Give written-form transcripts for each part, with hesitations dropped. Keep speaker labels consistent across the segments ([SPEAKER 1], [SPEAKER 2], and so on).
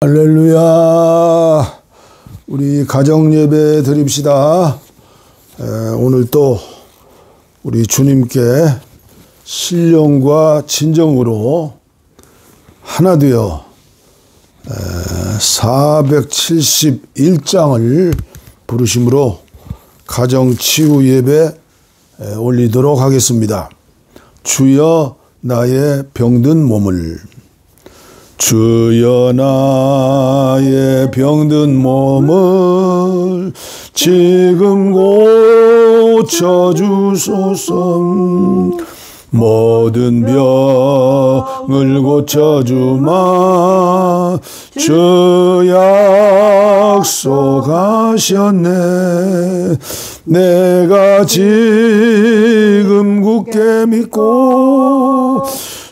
[SPEAKER 1] 할렐루야. 우리 가정예배 드립시다. 오늘 또 우리 주님께 신령과 진정으로 하나 되어 471장을 부르심으로 가정치유 예배 올리도록 하겠습니다. 주여 나의 병든 몸을, 주여 나의 병든 몸을 지금 고쳐주소서. 모든 병을 고쳐주마 주 약속하셨네. 내가 지금 굳게 믿고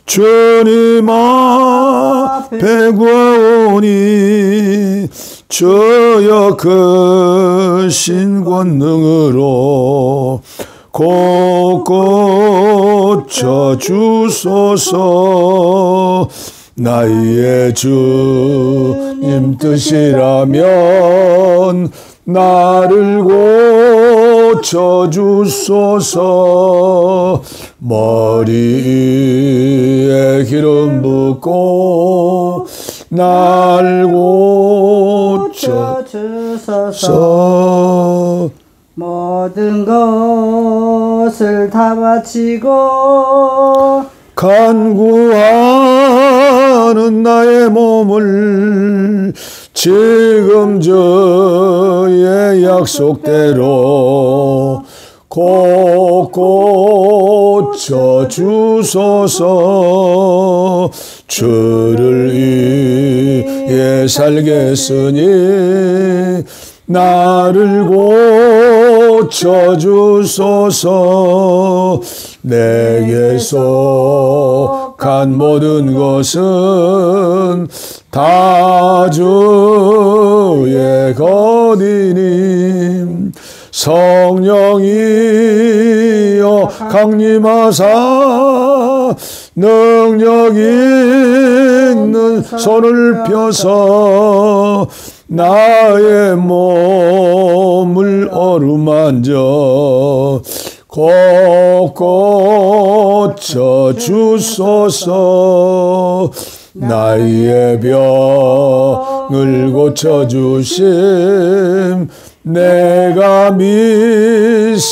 [SPEAKER 1] 주님 앞에 구하오니 주여 크신 권능으로 곧 고쳐주소서. 나의 주님 뜻이라면 나를 고쳐주소서. 머리에 기름 붓고 날 고쳐주소서.
[SPEAKER 2] 모든 것을 다 바치고
[SPEAKER 1] 간구하는 나의 몸을 지금 주의 약속대로 곧 고쳐주소서. 주를 위해 살겠으니 나를 고쳐주소서. 내게 속한 모든 것은 다 주의 것이니 성령이여 강림하사 능력 있는 손을 펴서 나의 몸을 어루만져 곧 고쳐주소서. 나의 병을 고쳐주심 내가 믿사옵니다.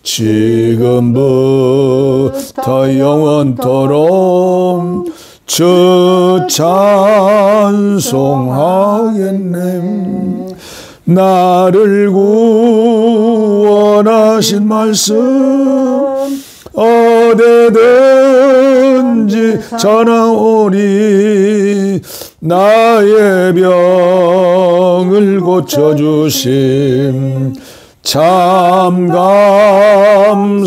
[SPEAKER 1] 지금부터 영원토록 주 찬송하겠네. 나를 구원하신 말씀 어디든지 전하오리. 나의 병을 고쳐주심 참 감사합니다.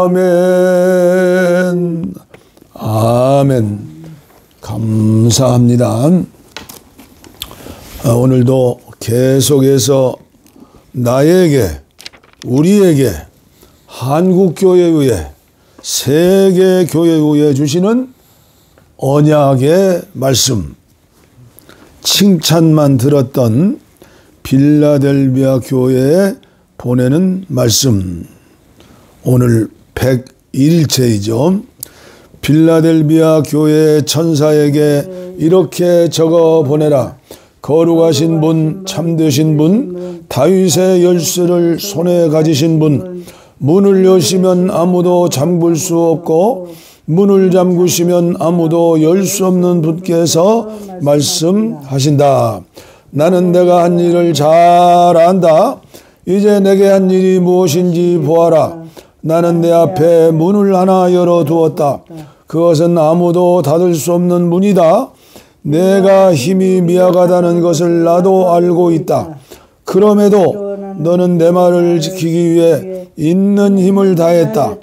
[SPEAKER 1] 아멘. 아멘. 감사합니다. 오늘도 계속해서 나에게, 우리에게, 한국교회에, 세계교회에 주시는 언약의 말씀, 칭찬만 들었던 빌라델비아 교회에 보내는 말씀, 오늘 101일째이죠. 빌라델비아 교회 천사에게 이렇게 적어 보내라. 거룩하신 분, 참되신 분, 다윗의 열쇠를 손에 가지신 분, 문을 여시면 아무도 잠글 수 없고 문을 잠그시면 아무도 열 수 없는 분께서 말씀하신다. 나는 내가 한 일을 잘 안다. 이제 내게 한 일이 무엇인지 보아라. 나는 내 앞에 문을 하나 열어두었다. 그것은 아무도 닫을 수 없는 문이다. 내가 힘이 미약하다는 것을 나도 알고 있다. 그럼에도 너는 내 말을 지키기 위해 있는 힘을 다했다.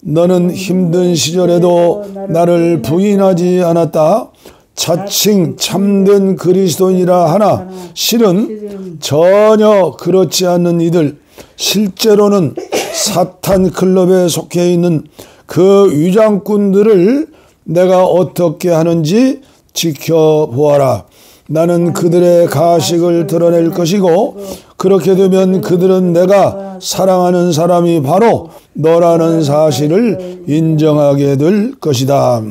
[SPEAKER 1] 너는 힘든 시절에도 나를 부인하지 않았다. 자칭 참된 그리스도인이라 하나 실은 전혀 그렇지 않는 이들, 실제로는 사탄 클럽에 속해 있는 그 위장꾼들을 내가 어떻게 하는지 지켜보아라. 나는 그들의 가식을 드러낼 것이고 그렇게 되면 그들은 내가 사랑하는 사람이 바로 너라는 사실을 인정하게 될 것이다.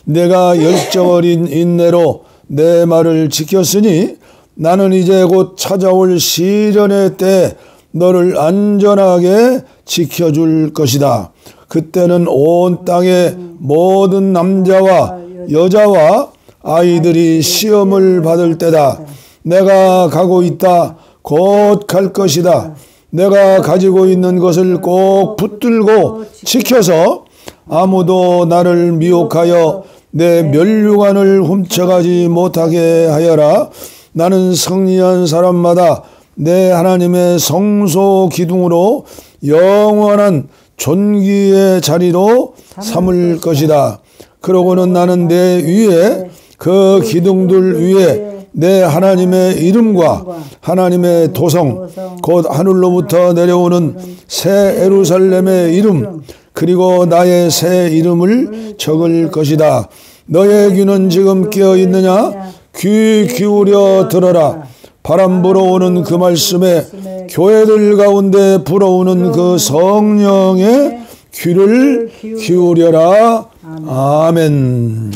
[SPEAKER 1] 내가 열정 어린 인내로 내 말을 지켰으니 나는 이제 곧 찾아올 시련의 때 너를 안전하게 지켜줄 것이다. 그때는 온 땅의 모든 남자와 여자와 아이들이 시험을 받을 때다. 내가 가고 있다. 곧 갈 것이다. 내가 가지고 있는 것을 꼭 붙들고 지켜서 아무도 나를 미혹하여 내 면류관을 훔쳐가지 못하게 하여라. 나는 승리한 사람마다 내 하나님의 성소 기둥으로 영원한 존귀의 자리로 삼을 것이다. 그러고는 나는 내 위에 그 기둥들 위에 내 하나님의 이름과 하나님의 도성 곧 하늘로부터 내려오는 새 예루살렘의 이름 그리고 나의 새 이름을 적을 것이다. 너의 귀는 지금 깨어 있느냐? 귀 기울여 들어라. 바람 불어오는 그 말씀에 교회들 가운데 불어오는 그 성령의 귀를 기울여라. 아멘.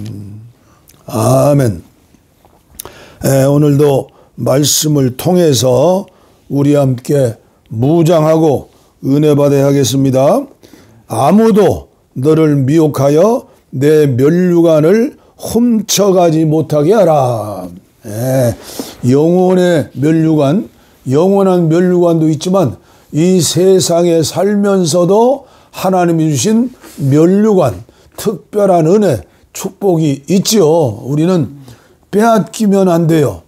[SPEAKER 1] 아멘. 오늘도 말씀을 통해서 우리 함께 무장하고 은혜 받아야 하겠습니다. 아무도 너를 미혹하여 내 면류관을 훔쳐가지 못하게 하라. 영혼의 면류관, 영원한 면류관도 있지만 이 세상에 살면서도 하나님이 주신 면류관, 특별한 은혜, 축복이 있지요. 우리는 빼앗기면 안 돼요.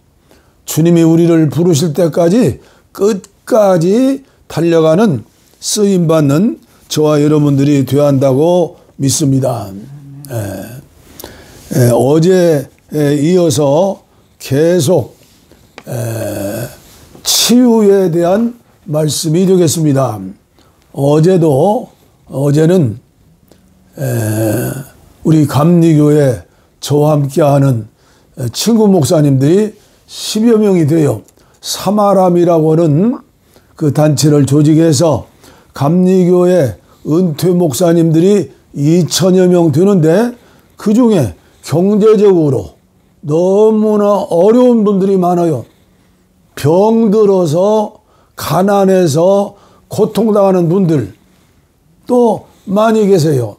[SPEAKER 1] 주님이 우리를 부르실 때까지 끝까지 달려가는 쓰임받는 저와 여러분들이 되어야 한다고 믿습니다. 어제에 이어서 계속 치유에 대한 말씀이 되겠습니다. 어제는 우리 감리교회 저와 함께하는 친구 목사님들이 10여 명이 되어 사마람이라고 하는 그 단체를 조직해서 감리교회 은퇴 목사님들이 2천여 명 되는데 그 중에 경제적으로 너무나 어려운 분들이 많아요. 병들어서 가난해서 고통당하는 분들 또 많이 계세요.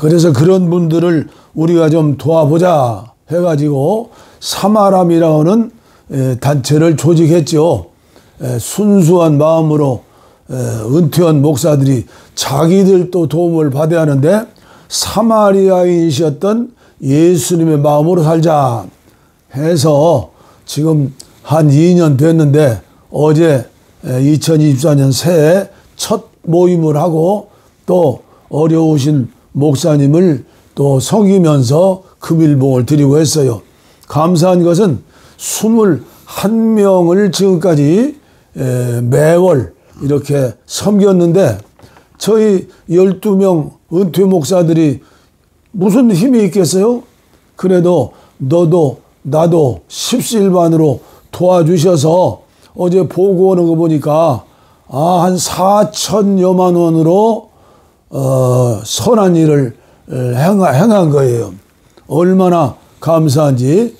[SPEAKER 1] 그래서 그런 분들을 우리가 좀 도와보자 해가지고 사마람이라고 하는 단체를 조직했죠. 순수한 마음으로 은퇴한 목사들이 자기들도 도움을 받아야 하는데 사마리아인이셨던 예수님의 마음으로 살자 해서 지금 한 2년 됐는데 어제 2024년 새해 첫 모임을 하고 또 어려우신 목사님을 또 섬기면서 금일봉을 드리고 했어요. 감사한 것은 21명을 지금까지 매월 이렇게 섬겼는데 저희 12명 은퇴 목사들이 무슨 힘이 있겠어요? 그래도 너도 나도 십시일반으로 도와주셔서 어제 보고 오는 거 보니까 한 4천여만 원으로 선한 일을 행한 거예요. 얼마나 감사한지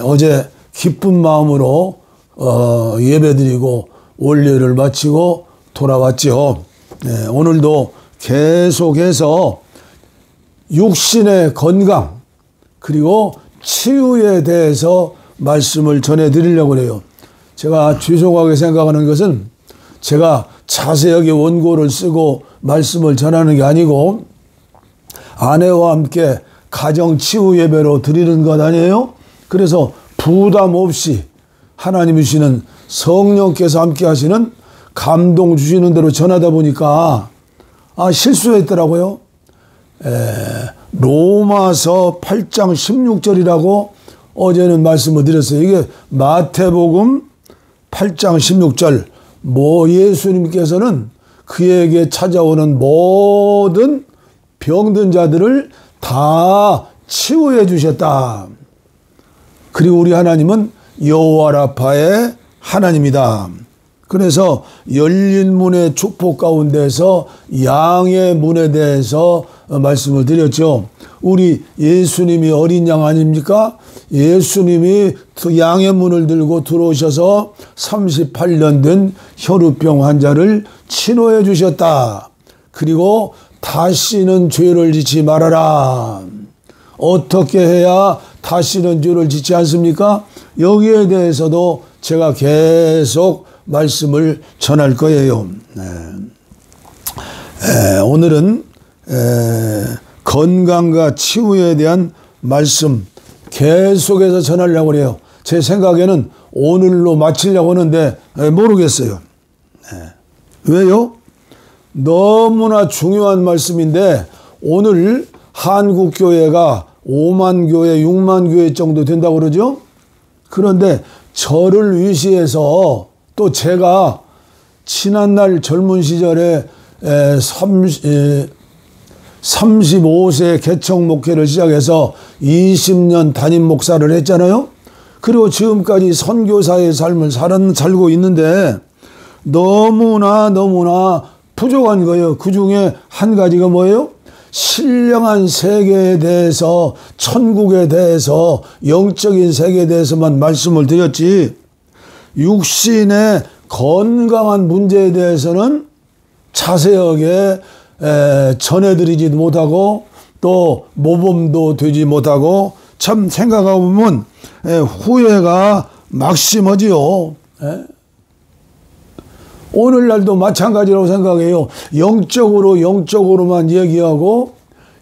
[SPEAKER 1] 어제 기쁜 마음으로 예배드리고 원례를 마치고 돌아왔죠. 오늘도 계속해서 육신의 건강 그리고 치유에 대해서 말씀을 전해드리려고 해요. 제가 죄송하게 생각하는 것은 제가 자세하게 원고를 쓰고 말씀을 전하는 게 아니고 아내와 함께 가정치유 예배로 드리는 것 아니에요? 그래서 부담 없이 하나님이 주시는 성령께서 함께 하시는 감동 주시는 대로 전하다 보니까 실수했더라고요. 로마서 8장 16절이라고 어제는 말씀을 드렸어요. 이게 마태복음 8장 16절 예수님께서는 그에게 찾아오는 모든 병든 자들을 다 치유해 주셨다. 그리고 우리 하나님은 여호와 라파의 하나님이다. 그래서 열린 문의 축복 가운데서 양의 문에 대해서 말씀을 드렸죠. 우리 예수님이 어린 양 아닙니까? 예수님이 양의 문을 들고 들어오셔서 38년 된 혈우병 환자를 치료해 주셨다. 그리고 다시는 죄를 짓지 말아라. 어떻게 해야 다시는 죄를 짓지 않습니까? 여기에 대해서도 제가 계속 말씀을 전할 거예요. 오늘은 건강과 치유에 대한 말씀 계속해서 전하려고 해요. 제 생각에는 오늘로 마치려고 하는데 모르겠어요. 왜요? 너무나 중요한 말씀인데 오늘 한국교회가 5만 교회, 6만 교회 정도 된다고 그러죠? 그런데 저를 위시해서 또 제가 지난날 젊은 시절에 35세 개척 목회를 시작해서 20년 담임 목사를 했잖아요. 그리고 지금까지 선교사의 삶을 살고 있는데 너무나 부족한 거예요. 그 중에 한 가지가 뭐예요? 신령한 세계에 대해서, 천국에 대해서, 영적인 세계에 대해서만 말씀을 드렸지 육신의 건강한 문제에 대해서는 자세하게 전해드리지도 못하고 또 모범도 되지 못하고 참 생각하고 보면 후회가 막심하지요. 오늘날도 마찬가지라고 생각해요. 영적으로만 얘기하고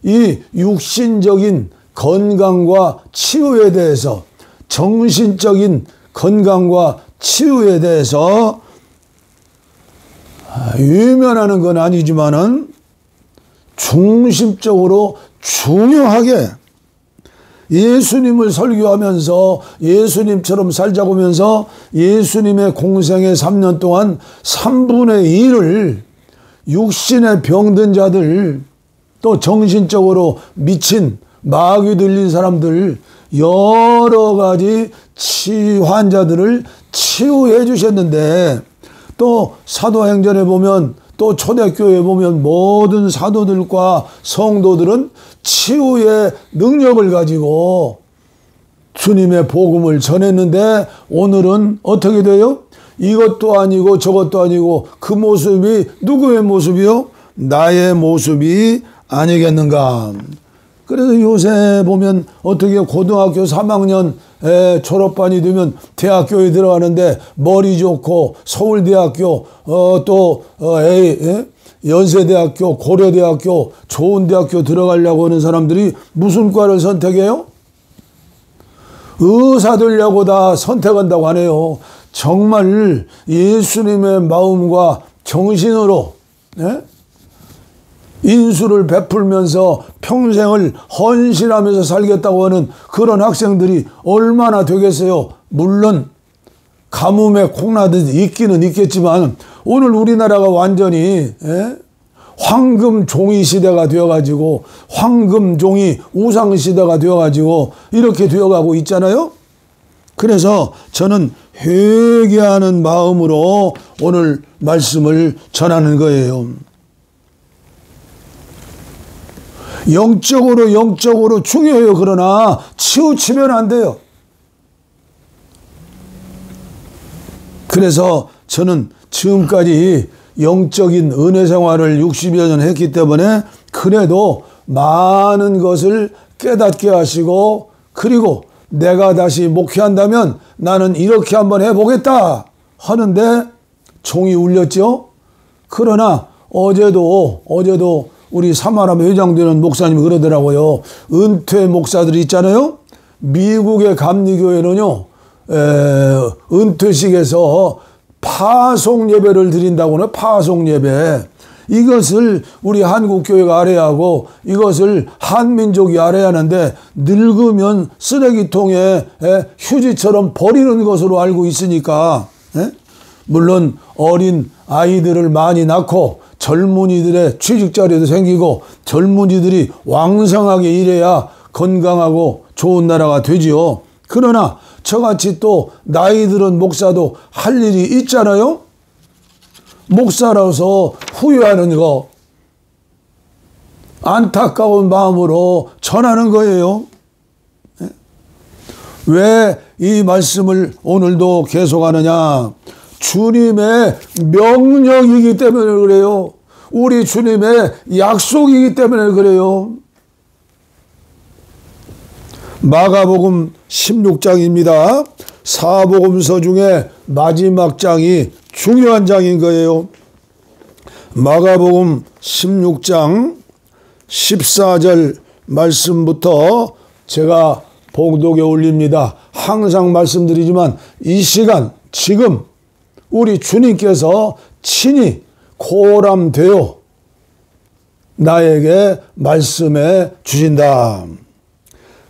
[SPEAKER 1] 이 육신적인 건강과 치유에 대해서, 정신적인 건강과 치유에 대해서 유면하는 건 아니지만은 중심적으로 중요하게 예수님을 설교하면서 예수님처럼 살자고 하면서 예수님의 공생의 3년 동안 3분의 1을 육신에 병든 자들, 또 정신적으로 미친 마귀 들린 사람들, 여러 가지 환자들을 치유해 주셨는데, 또 사도행전에 보면, 또 초대교회에 보면 모든 사도들과 성도들은 치유의 능력을 가지고 주님의 복음을 전했는데 오늘은 어떻게 돼요? 이것도 아니고 저것도 아니고 그 모습이 누구의 모습이요? 나의 모습이 아니겠는가. 그래서 요새 보면 어떻게 고등학교 3학년 졸업반이 되면 대학교에 들어가는데 머리 좋고 서울대학교 연세대학교, 고려대학교, 좋은 대학교 들어가려고 하는 사람들이 무슨 과를 선택해요? 의사 되려고 다 선택한다고 하네요. 정말 예수님의 마음과 정신으로 인수를 베풀면서 평생을 헌신하면서 살겠다고 하는 그런 학생들이 얼마나 되겠어요? 물론 가뭄에 콩나듯 있기는 있겠지만 오늘 우리나라가 완전히 황금 종이 시대가 되어가지고 황금 종이 우상 시대가 되어가지고 이렇게 되어가고 있잖아요. 그래서 저는 회개하는 마음으로 오늘 말씀을 전하는 거예요. 영적으로 중요해요. 그러나 치우치면 안 돼요. 그래서 저는 지금까지 영적인 은혜 생활을 60여 년 했기 때문에 그래도 많은 것을 깨닫게 하시고, 그리고 내가 다시 목회한다면 나는 이렇게 한번 해보겠다 하는데 종이 울렸죠. 그러나 어제도 우리 사마람 회장되는 목사님이 그러더라고요. 은퇴 목사들이 있잖아요. 미국의 감리교회는요, 은퇴식에서 파송 예배를 드린다고 하는 파송 예배. 이것을 우리 한국교회가 알아야 하고 이것을 한민족이 알아야 하는데 늙으면 쓰레기통에 휴지처럼 버리는 것으로 알고 있으니까, 물론 어린 아이들을 많이 낳고 젊은이들의 취직 자리도 생기고 젊은이들이 왕성하게 일해야 건강하고 좋은 나라가 되지요. 그러나 저같이 또 나이 들은 목사도 할 일이 있잖아요. 목사라서 후회하는 거 안타까운 마음으로 전하는 거예요. 왜 이 말씀을 오늘도 계속하느냐? 주님의 명령이기 때문에 그래요. 우리 주님의 약속이기 때문에 그래요. 마가복음 16장입니다. 사복음서 중에 마지막 장이 중요한 장인 거예요. 마가복음 16장 14절 말씀부터 제가 봉독에 올립니다. 항상 말씀드리지만 이 시간 지금 우리 주님께서 친히 고람되어 나에게 말씀해 주신다.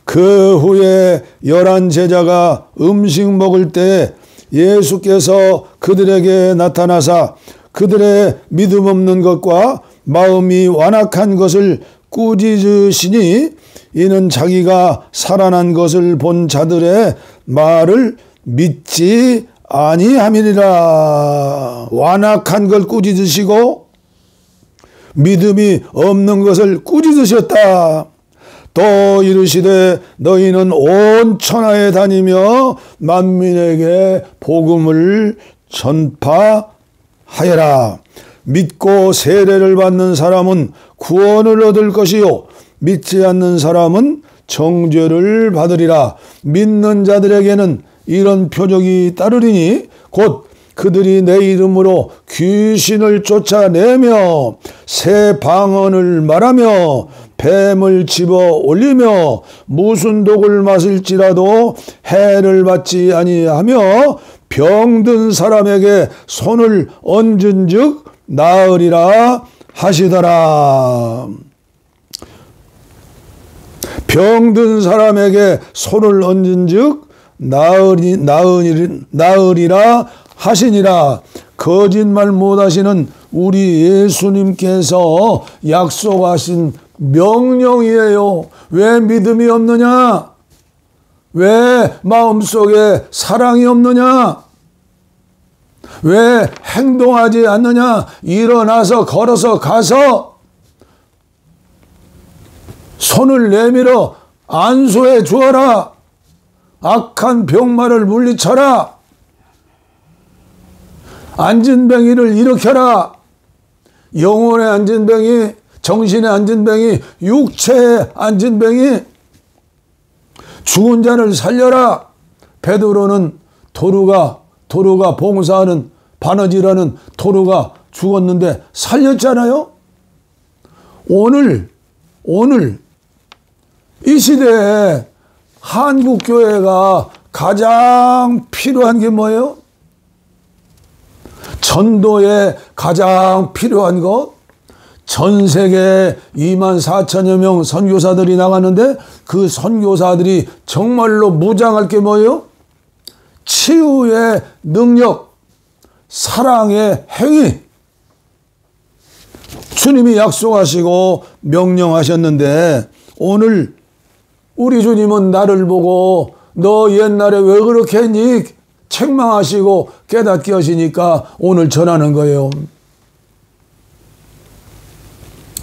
[SPEAKER 1] 그 후에 11 제자가 음식 먹을 때 예수께서 그들에게 나타나사 그들의 믿음 없는 것과 마음이 완악한 것을 꾸짖으시니 이는 자기가 살아난 것을 본 자들의 말을 믿지 아니함이니라. 완악한 걸 꾸짖으시고 믿음이 없는 것을 꾸짖으셨다. 또 이르시되 너희는 온 천하에 다니며 만민에게 복음을 전파하여라. 믿고 세례를 받는 사람은 구원을 얻을 것이요 믿지 않는 사람은 정죄를 받으리라. 믿는 자들에게는 이런 표적이 따르리니 곧 그들이 내 이름으로 귀신을 쫓아내며 새 방언을 말하며 뱀을 집어 올리며 무슨 독을 마실지라도 해를 받지 아니하며 병든 사람에게 손을 얹은 즉 나으리라 하시더라. 병든 사람에게 손을 얹은 즉 나으리라 하시니라. 거짓말 못하시는 우리 예수님께서 약속하신 명령이에요. 왜 믿음이 없느냐? 왜 마음속에 사랑이 없느냐? 왜 행동하지 않느냐? 일어나서 걸어서 가서 손을 내밀어 안수해 주어라. 악한 병마를 물리쳐라. 안진뱅이를 일으켜라. 영혼의 안진뱅이, 정신의 안진뱅이, 육체의 안진뱅이, 죽은 자를 살려라. 베드로는 도루가 봉사하는 바느질하는 도루가 죽었는데 살렸잖아요. 오늘 이 시대에 한국교회가 가장 필요한 게 뭐예요? 전도에 가장 필요한 것? 전 세계 24,000여 명 선교사들이 나갔는데 그 선교사들이 정말로 무장할 게 뭐예요? 치유의 능력, 사랑의 행위. 주님이 약속하시고 명령하셨는데 오늘 우리 주님은 나를 보고 너 옛날에 왜 그렇게 했니? 책망하시고 깨닫게 하시니까 오늘 전하는 거예요.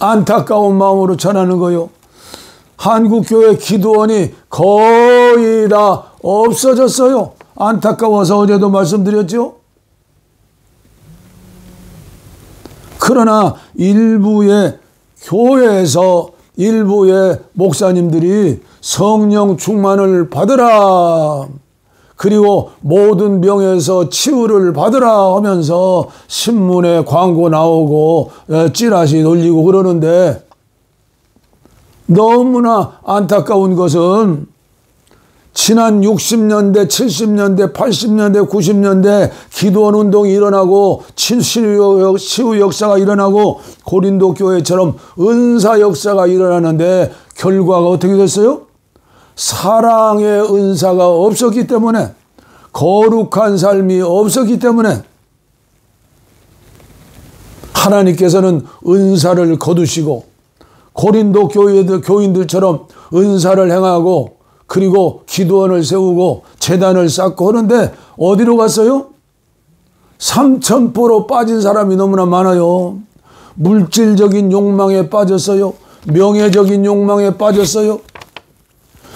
[SPEAKER 1] 안타까운 마음으로 전하는 거예요. 한국교회 기도원이 거의 다 없어졌어요. 안타까워서 어제도 말씀드렸죠. 그러나 일부의 교회에서 일부의 목사님들이 성령 충만을 받으라, 그리고 모든 병에서 치유를 받으라 하면서 신문에 광고 나오고 찌라시 돌리고 그러는데 너무나 안타까운 것은 지난 60년대, 70년대, 80년대, 90년대 기도원 운동이 일어나고 치유 역사가 일어나고 고린도 교회처럼 은사 역사가 일어나는데 결과가 어떻게 됐어요? 사랑의 은사가 없었기 때문에, 거룩한 삶이 없었기 때문에 하나님께서는 은사를 거두시고 고린도 교인들처럼 은사를 행하고 그리고 기도원을 세우고 제단을 쌓고 하는데 어디로 갔어요? 삼천포로 빠진 사람이 너무나 많아요. 물질적인 욕망에 빠졌어요. 명예적인 욕망에 빠졌어요.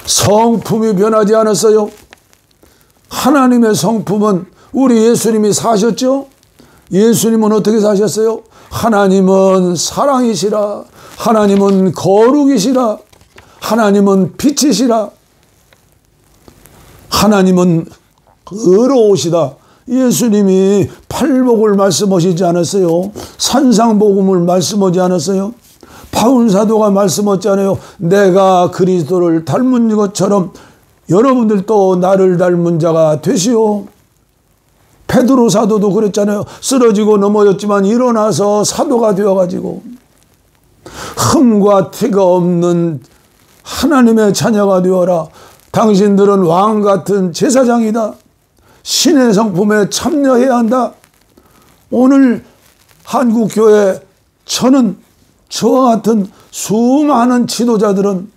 [SPEAKER 1] 성품이 변하지 않았어요. 하나님의 성품은 우리 예수님이 사셨죠? 예수님은 어떻게 사셨어요? 하나님은 사랑이시라. 하나님은 거룩이시라. 하나님은 빛이시라. 하나님은 의로우시다. 예수님이 팔복을 말씀하시지 않았어요? 산상복음을 말씀하지 않았어요? 바울 사도가 말씀하잖아요. 내가 그리스도를 닮은 것처럼 여러분들도 나를 닮은 자가 되시오. 베드로 사도도 그랬잖아요. 쓰러지고 넘어졌지만 일어나서 사도가 되어가지고 흠과 티가 없는 하나님의 자녀가 되어라. 당신들은 왕 같은 제사장이다. 신의 성품에 참여해야 한다. 오늘 한국교회 저는 저와 같은 수많은 지도자들은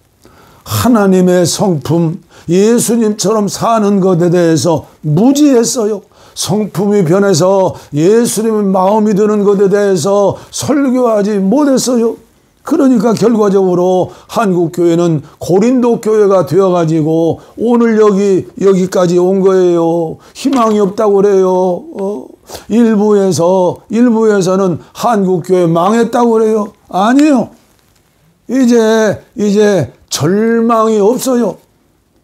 [SPEAKER 1] 하나님의 성품, 예수님처럼 사는 것에 대해서 무지했어요. 성품이 변해서 예수님의 마음이 드는 것에 대해서 설교하지 못했어요. 그러니까 결과적으로 한국교회는 고린도 교회가 되어가지고 오늘 여기까지 온 거예요. 희망이 없다고 그래요. 일부에서는 한국교회 망했다고 그래요. 아니에요. 이제 절망이 없어요.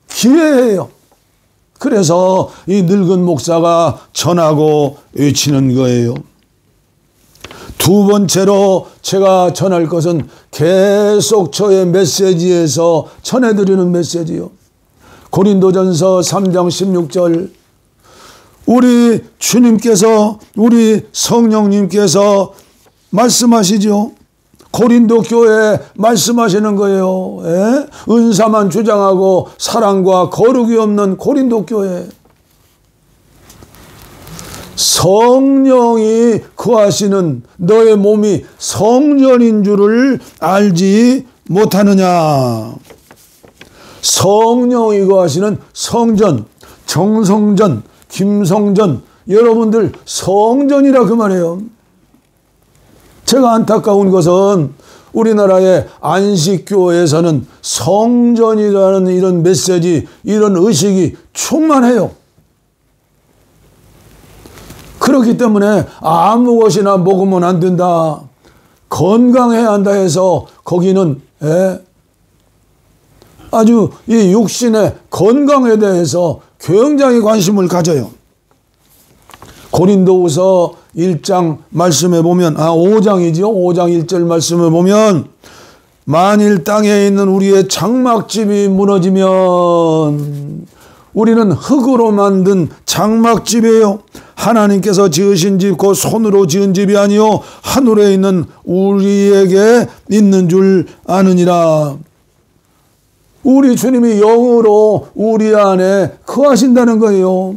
[SPEAKER 1] 기회예요. 그래서 이 늙은 목사가 전하고 외치는 거예요. 두 번째로 제가 전할 것은 계속 저의 메시지에서 전해드리는 메시지요. 고린도전서 3장 16절 우리 주님께서 우리 성령님께서 말씀하시죠. 고린도 교회에 말씀하시는 거예요. 은사만 주장하고 사랑과 거룩이 없는 고린도 교회. 성령이 거하시는 너의 몸이 성전인 줄을 알지 못하느냐. 성령이 거하시는 성전, 정성전, 김성전, 여러분들 성전이라 그 말이에요. 제가 안타까운 것은 우리나라의 안식교에서는 성전이라는 이런 메시지, 이런 의식이 충만해요. 그렇기 때문에 아무 것이나 먹으면 안 된다. 건강해야 한다 해서 거기는 아주 이 육신의 건강에 대해서 굉장히 관심을 가져요. 고린도후서 1장 말씀에 보면 5장이죠. 5장 1절 말씀에 보면 만일 땅에 있는 우리의 장막집이 무너지면 우리는 흙으로 만든 장막집이에요. 하나님께서 지으신 집 곧 손으로 지은 집이 아니요 하늘에 있는 우리에게 있는 줄 아느니라. 우리 주님이 영으로 우리 안에 거하신다는 거예요.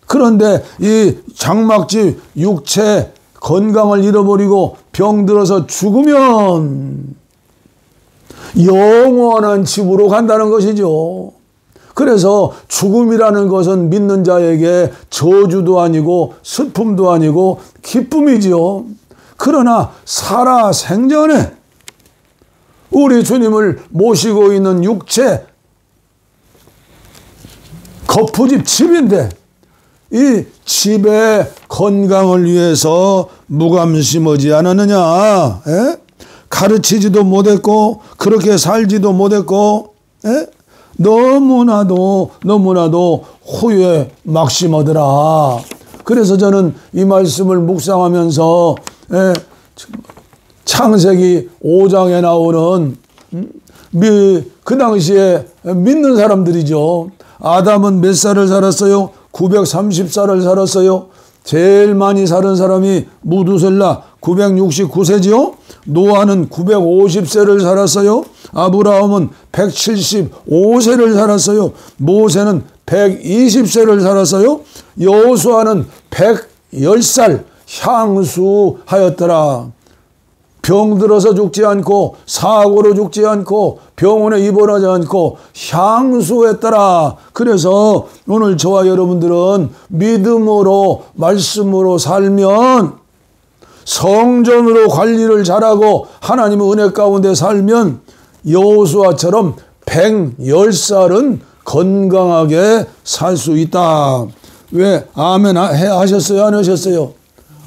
[SPEAKER 1] 그런데 이 장막집 육체 건강을 잃어버리고 병들어서 죽으면 영원한 집으로 간다는 것이죠. 그래서 죽음이라는 것은 믿는 자에게 저주도 아니고 슬픔도 아니고 기쁨이지요. 그러나 살아 생전에 우리 주님을 모시고 있는 육체 거푸집 집인데 이 집의 건강을 위해서 무감심하지 않았느냐. 가르치지도 못했고 그렇게 살지도 못했고 너무나도 후회 막심하더라. 그래서 저는 이 말씀을 묵상하면서 창세기 5장에 나오는 그 당시에 믿는 사람들이죠. 아담은 몇 살을 살았어요? 930살을 살았어요. 제일 많이 사는 사람이 무두셀라 969세지요. 노아는 950세를 살았어요. 아브라함은 175세를 살았어요. 모세는 120세를 살았어요. 여호수아는 110살 향수하였더라. 병들어서 죽지 않고 사고로 죽지 않고 병원에 입원하지 않고 향수했더라. 그래서 오늘 저와 여러분들은 믿음으로 말씀으로 살면, 성전으로 관리를 잘하고 하나님의 은혜 가운데 살면 여호수아처럼 110살은 건강하게 살 수 있다. 왜? 아멘 하셨어요? 안 하셨어요?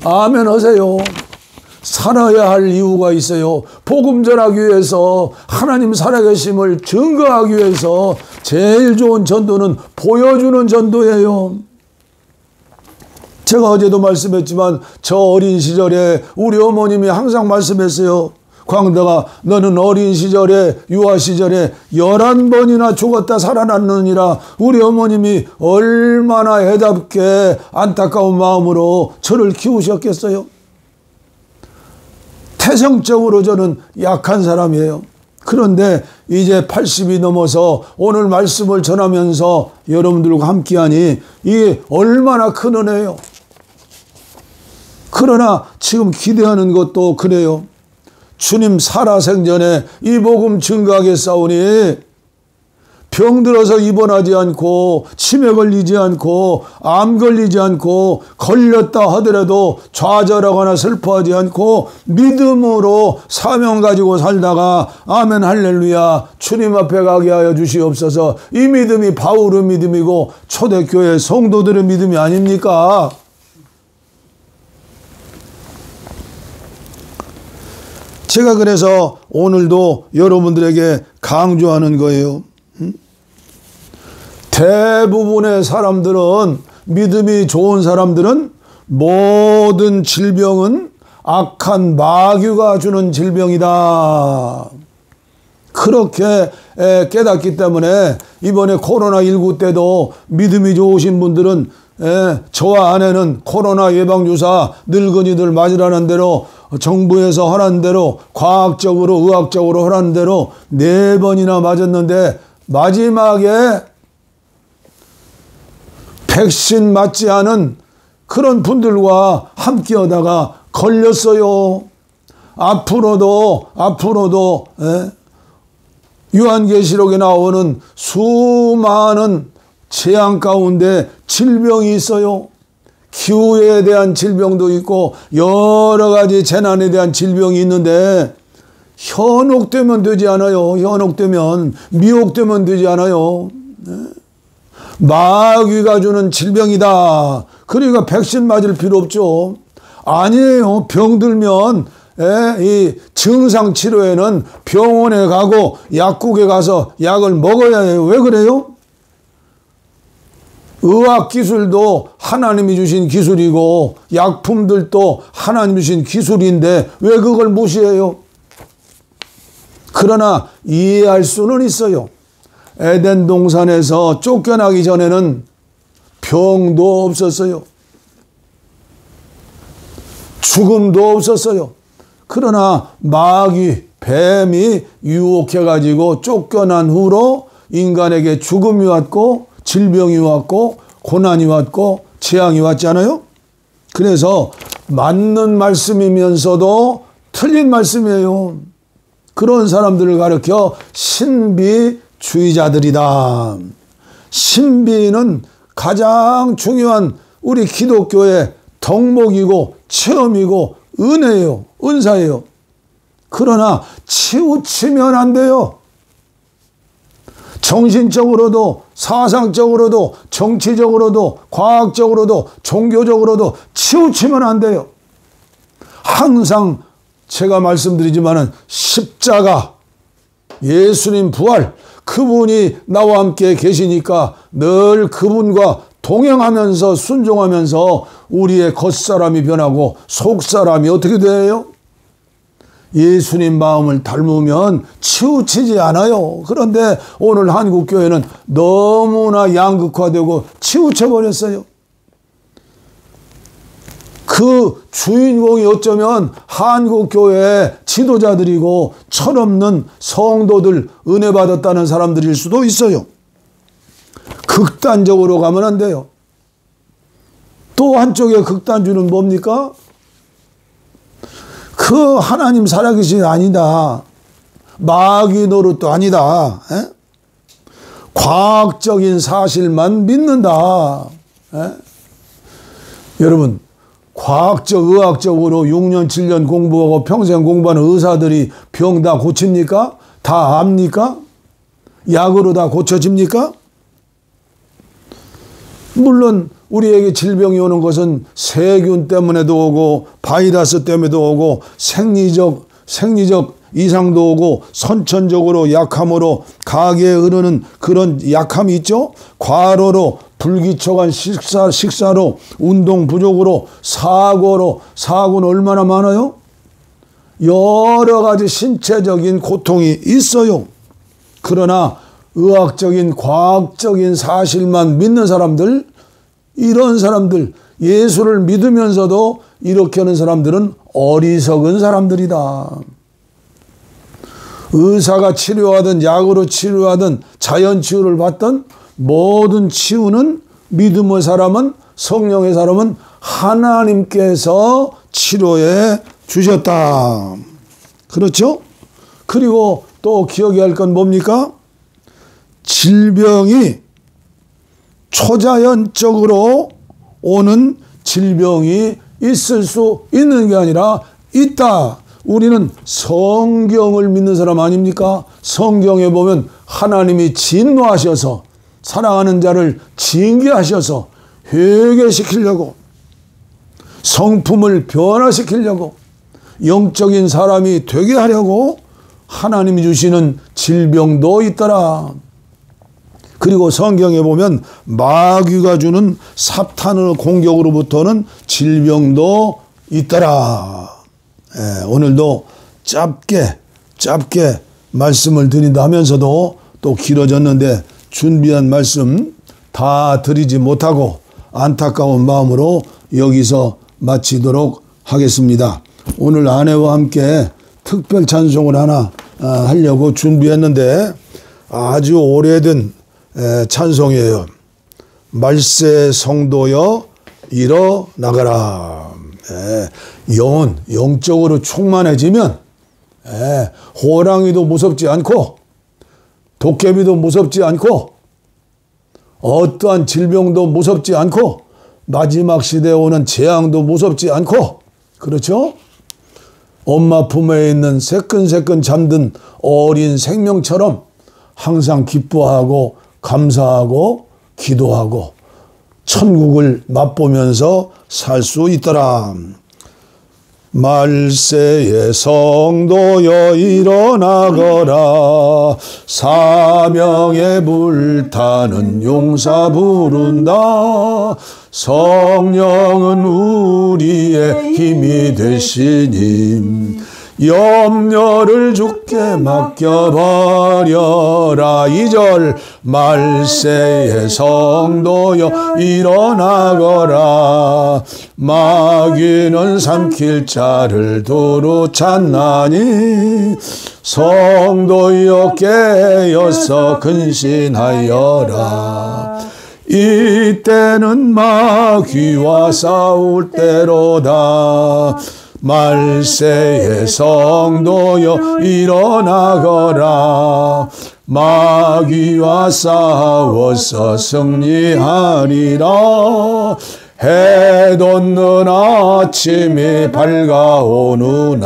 [SPEAKER 1] 아멘 하세요. 살아야 할 이유가 있어요. 복음 전하기 위해서, 하나님 살아계심을 증거하기 위해서 제일 좋은 전도는 보여주는 전도예요. 제가 어제도 말씀했지만 저 어린 시절에 우리 어머님이 항상 말씀했어요. 광대가 너는 어린 시절에, 유아 시절에 11번이나 죽었다 살아났느니라. 우리 어머님이 얼마나 애답게 안타까운 마음으로 저를 키우셨겠어요. 태생적으로 저는 약한 사람이에요. 그런데 이제 80이 넘어서 오늘 말씀을 전하면서 여러분들과 함께하니 이게 얼마나 큰 은혜예요. 그러나 지금 기대하는 것도 그래요. 주님 살아생전에 이 복음 증거하겠사오니 병들어서 입원하지 않고 치매 걸리지 않고 암 걸리지 않고 걸렸다 하더라도 좌절하거나 슬퍼하지 않고 믿음으로 사명 가지고 살다가 아멘 할렐루야 주님 앞에 가게 하여 주시옵소서. 이 믿음이 바울의 믿음이고 초대교회 성도들의 믿음이 아닙니까? 제가 그래서 오늘도 여러분들에게 강조하는 거예요. 대부분의 사람들은, 믿음이 좋은 사람들은 모든 질병은 악한 마귀가 주는 질병이다. 그렇게 깨닫기 때문에 이번에 코로나19 때도 믿음이 좋으신 분들은 저와 아내는 코로나 예방주사 늙은이들 맞으라는 대로 정부에서 하라는 대로 과학적으로 의학적으로 하라는 대로 4번이나 맞았는데 마지막에 백신 맞지 않은 그런 분들과 함께 하다가 걸렸어요. 앞으로도 요한계시록에 나오는 수많은 재앙 가운데 질병이 있어요. 기후에 대한 질병도 있고 여러 가지 재난에 대한 질병이 있는데 현혹되면 되지 않아요. 현혹되면, 미혹되면 되지 않아요. 마귀가 주는 질병이다. 그러니까 백신 맞을 필요 없죠. 아니에요. 병들면 이 증상 치료에는 병원에 가고 약국에 가서 약을 먹어야 해요. 왜 그래요? 의학 기술도 하나님이 주신 기술이고 약품들도 하나님이 주신 기술인데 왜 그걸 무시해요? 그러나 이해할 수는 있어요. 에덴 동산에서 쫓겨나기 전에는 병도 없었어요. 죽음도 없었어요. 그러나 마귀, 뱀이 유혹해가지고 쫓겨난 후로 인간에게 죽음이 왔고 질병이 왔고 고난이 왔고 재앙이 왔잖아요. 그래서 맞는 말씀이면서도 틀린 말씀이에요. 그런 사람들을 가리켜 신비주의자들이다. 신비는 가장 중요한 우리 기독교의 덕목이고 체험이고 은혜예요. 은사예요. 그러나 치우치면 안 돼요. 정신적으로도 사상적으로도 정치적으로도 과학적으로도 종교적으로도 치우치면 안 돼요. 항상 제가 말씀드리지만은 십자가, 예수님 부활, 그분이 나와 함께 계시니까 늘 그분과 동행하면서 순종하면서 우리의 겉사람이 변하고 속사람이 어떻게 돼요? 예수님 마음을 닮으면 치우치지 않아요. 그런데 오늘 한국교회는 너무나 양극화되고 치우쳐버렸어요. 그 주인공이 어쩌면 한국교회 지도자들이고 철없는 성도들, 은혜 받았다는 사람들일 수도 있어요. 극단적으로 가면 안 돼요. 또 한쪽의 극단주는 뭡니까? 그 하나님 살아계신 아니다. 마귀 노릇도 아니다. 에? 과학적인 사실만 믿는다. 에? 여러분, 과학적, 의학적으로 6년, 7년 공부하고 평생 공부하는 의사들이 병 다 고칩니까? 다 압니까? 약으로 다 고쳐집니까? 물론 우리에게 질병이 오는 것은 세균 때문에도 오고 바이러스 때문에도 오고 생리적 이상도 오고 선천적으로 약함으로 가게에 흐르는 그런 약함이 있죠. 과로로 불규칙한 식사로 운동 부족으로 사고는 얼마나 많아요? 여러 가지 신체적인 고통이 있어요. 그러나 의학적인 과학적인 사실만 믿는 사람들, 이런 사람들, 예수를 믿으면서도 이렇게 하는 사람들은 어리석은 사람들이다. 의사가 치료하든 약으로 치료하든 자연 치유를 받든 모든 치유는 믿음의 사람은, 성령의 사람은 하나님께서 치료해 주셨다. 그렇죠? 그리고 또 기억해야 할 건 뭡니까? 질병이 초자연적으로 오는 질병이 있을 수 있는 게 아니라 있다. 우리는 성경을 믿는 사람 아닙니까? 성경에 보면 하나님이 진노하셔서 사랑하는 자를 징계하셔서 회개시키려고, 성품을 변화시키려고, 영적인 사람이 되게 하려고 하나님이 주시는 질병도 있더라. 그리고 성경에 보면 마귀가 주는 사탄의 공격으로부터는 질병도 있더라. 오늘도 짧게 말씀을 드린다 하면서도 또 길어졌는데 준비한 말씀 다 드리지 못하고 안타까운 마음으로 여기서 마치도록 하겠습니다. 오늘 아내와 함께 특별 찬송을 하나 하려고 준비했는데 아주 오래된 찬송이에요. 말세 성도여 일어나가라. 영적으로 충만해지면 호랑이도 무섭지 않고 도깨비도 무섭지 않고 어떠한 질병도 무섭지 않고 마지막 시대에 오는 재앙도 무섭지 않고, 그렇죠? 엄마 품에 있는 새끈새끈 잠든 어린 생명처럼 항상 기뻐하고 감사하고 기도하고 천국을 맛보면서 살 수 있더라. 말세의 성도여 일어나거라. 사명에 불타는 용사 부른다. 성령은 우리의 힘이 되시니 염려를 주께 맡겨버려라. 2절 말세의 성도여 일어나거라. 마귀는 삼킬 자를 두루 찾나니 성도여 깨어서 근신하여라. 이때는 마귀와 싸울 때로다. 말세의 성도여 일어나거라. 마귀와 싸워서 승리하리라. 해 돋는 아침이 밝아오느나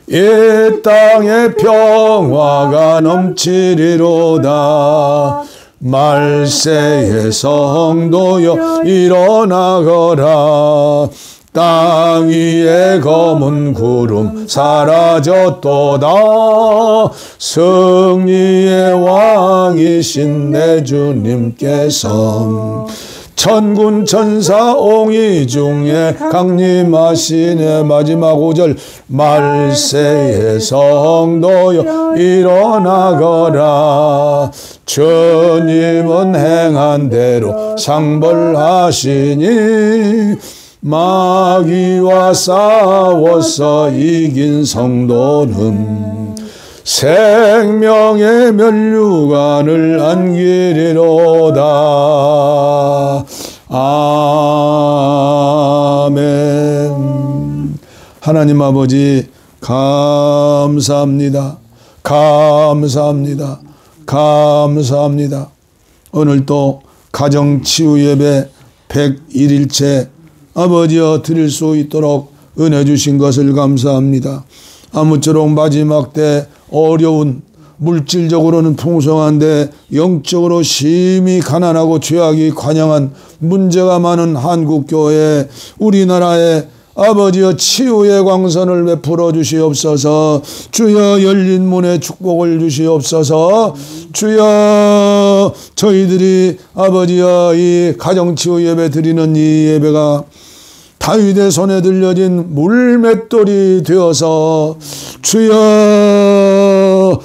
[SPEAKER 1] 이 땅에 평화가 넘치리로다. 말세의 성도여 일어나거라. 땅 위에 검은 구름 사라졌도다. 승리의 왕이신 내 주님께서 천군 천사 옹이 중에 강림하시네. 마지막 5절 말세의 성도여 일어나거라. 주님은 행한 대로 상벌하시니 마귀와 싸워서 이긴 성도는 생명의 면류관을 안기리로다. 아멘. 하나님 아버지 감사합니다. 감사합니다. 감사합니다. 오늘도 가정치유예배 101일째 아버지여 드릴 수 있도록 은혜 주신 것을 감사합니다. 아무쪼록 마지막 때 어려운, 물질적으로는 풍성한데 영적으로 심히 가난하고 죄악이 관영한 문제가 많은 한국교회, 우리나라에 아버지여 치유의 광선을 베풀어 주시옵소서. 주여 열린 문에 축복을 주시옵소서. 주여 저희들이 아버지여 이 가정치유 예배 드리는 이 예배가 다윗의 손에 들려진 물맷돌이 되어서 주여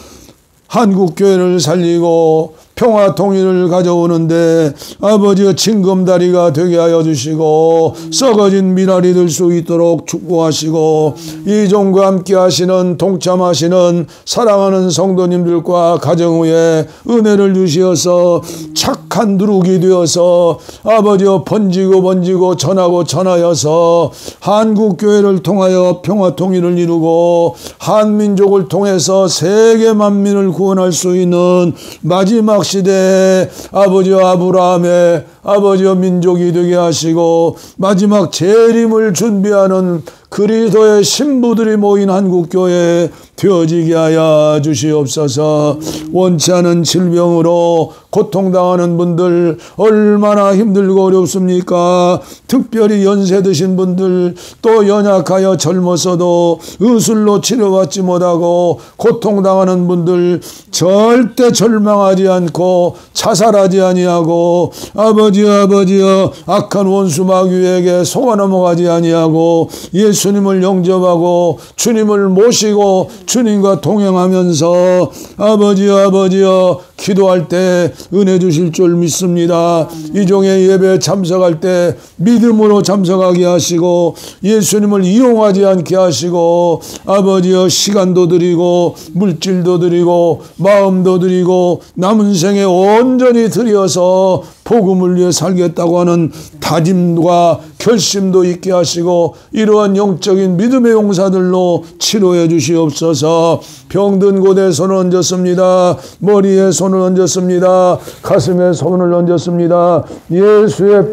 [SPEAKER 1] 한국교회를 살리고 평화 통일을 가져오는데 아버지의 징검다리가 되게 하여 주시고 썩어진 미랄이 될 수 있도록 축복하시고 이종과 함께 하시는 동참하시는 사랑하는 성도님들과 가정 위에 은혜를 주시어서 착한 누룩이 되어서 아버지여 번지고 전하고 전하여서 한국교회를 통하여 평화 통일을 이루고 한민족을 통해서 세계 만민을 구원할 수 있는 마지막 시대에 아버지와 아브라함의 아버지와 민족이 되게 하시고 마지막 재림을 준비하는 그리스도의 신부들이 모인 한국교회에 되어지게 하여 주시옵소서. 원치 않은 질병으로 고통당하는 분들 얼마나 힘들고 어렵습니까? 특별히 연세 드신 분들, 또 연약하여 젊었어도 의술로 치료받지 못하고 고통당하는 분들 절대 절망하지 않고 자살하지 아니하고 아버지여 악한 원수 마귀에게 속아 넘어가지 아니하고 예수님을 영접하고 주님을 모시고 주님과 동행하면서 아버지여 기도할 때 은혜 주실 줄 믿습니다. 이종의 예배에 참석할 때 믿음으로 참석하게 하시고 예수님을 이용하지 않게 하시고 아버지여 시간도 드리고 물질도 드리고 마음도 드리고 남은 생에 온전히 드려서 복음을 위해 살겠다고 하는 다짐과 결심도 있게 하시고 이러한 영적인 믿음의 용사들로 치료해 주시옵소서. 병든 곳에 손을 얹었습니다. 머리에 손을 얹었습니다. 가슴에 손을 얹었습니다. 예수의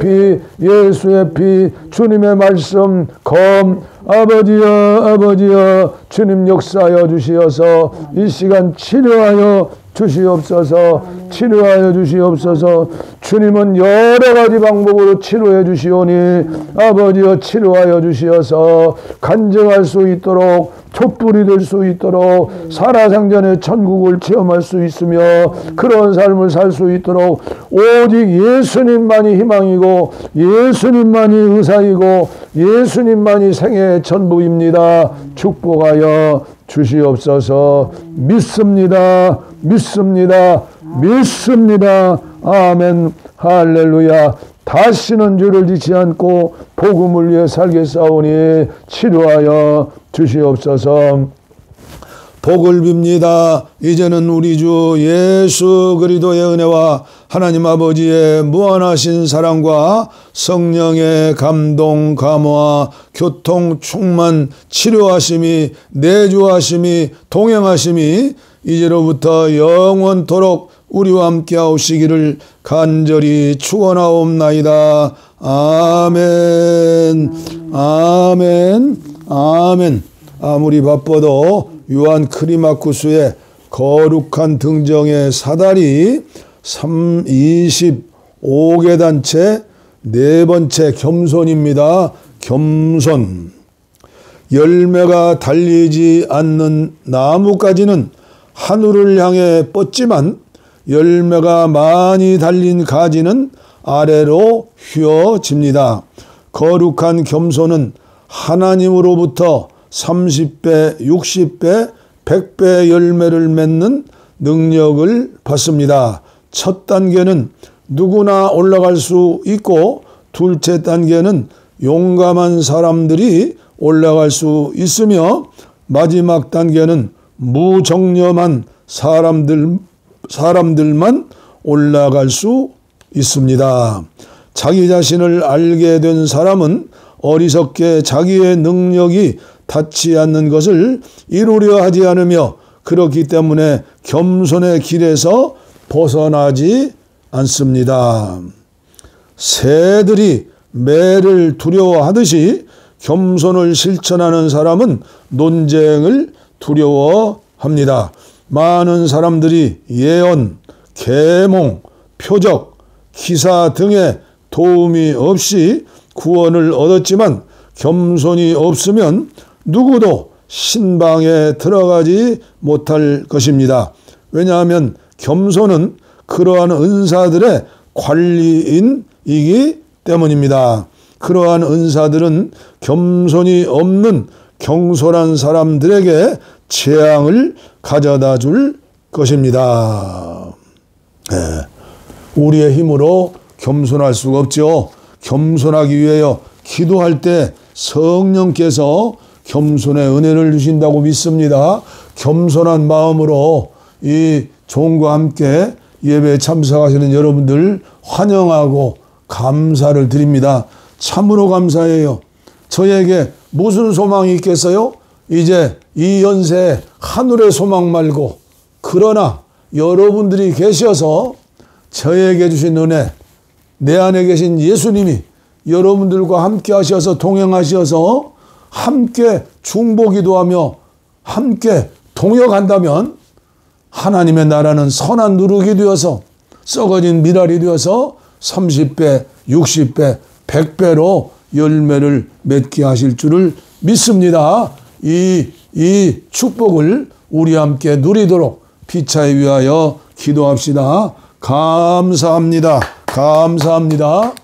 [SPEAKER 1] 피 주님의 말씀 검 아버지여 주님 역사하여 주시어서 이 시간 치료하여 주시옵소서. 치료하여 주시옵소서. 주님은 여러 가지 방법으로 치료해 주시오니 아버지여 치료하여 주시어서 간증할 수 있도록 촛불이 될 수 있도록 살아생전의 천국을 체험할 수 있으며 그런 삶을 살 수 있도록 오직 예수님만이 희망이고 예수님만이 의사이고 예수님만이 생애의 전부입니다. 축복하여 주시옵소서. 믿습니다. 아멘. 할렐루야. 다시는 죄를 짓지 않고 복음을 위해 살겠사오니 치료하여 주시옵소서. 복을 빕니다. 이제는 우리 주 예수 그리스도의 은혜와 하나님 아버지의 무한하신 사랑과 성령의 감동, 감화, 교통, 충만, 치료하심이, 내주하심이, 동행하심이 이제로부터 영원토록 우리와 함께 하시기를 간절히 축원하옵나이다. 아멘. 아무리 바빠도 요한 크리마쿠스의 거룩한 등정의 사다리 25계단째 네 번째 겸손입니다. 겸손. 열매가 달리지 않는 나무까지는 하늘을 향해 뻗지만 열매가 많이 달린 가지는 아래로 휘어집니다. 거룩한 겸손은 하나님으로부터 30배, 60배, 100배 열매를 맺는 능력을 받습니다. 첫 단계는 누구나 올라갈 수 있고 둘째 단계는 용감한 사람들이 올라갈 수 있으며 마지막 단계는 무정념한 사람들만 올라갈 수 있습니다. 자기 자신을 알게 된 사람은 어리석게 자기의 능력이 닿지 않는 것을 이루려 하지 않으며 그렇기 때문에 겸손의 길에서 벗어나지 않습니다. 새들이 매를 두려워하듯이 겸손을 실천하는 사람은 논쟁을 두려워합니다. 많은 사람들이 예언, 계몽, 표적, 기사 등의 도움이 없이 구원을 얻었지만 겸손이 없으면 누구도 신방에 들어가지 못할 것입니다. 왜냐하면 겸손은 그러한 은사들의 관리인이기 때문입니다. 그러한 은사들은 겸손이 없는 경솔한 사람들에게 재앙을 가져다 줄 것입니다. 네. 우리의 힘으로 겸손할 수가 없죠. 겸손하기 위하여 기도할 때 성령께서 겸손의 은혜를 주신다고 믿습니다. 겸손한 마음으로 이 종과 함께 예배에 참석하시는 여러분들 환영하고 감사를 드립니다. 참으로 감사해요. 저에게 무슨 소망이 있겠어요? 이제 이 연세에 하늘의 소망 말고, 그러나 여러분들이 계셔서 저에게 주신 은혜, 내 안에 계신 예수님이 여러분들과 함께 하셔서 동행하셔서 함께 중보기도 하며 함께 동역한다면 하나님의 나라는 선한 누룩이 되어서 썩어진 미랄이 되어서 30배, 60배, 100배로 열매를 맺게 하실 줄을 믿습니다. 이 축복을 우리 함께 누리도록 피차에 위하여 기도합시다. 감사합니다. 감사합니다.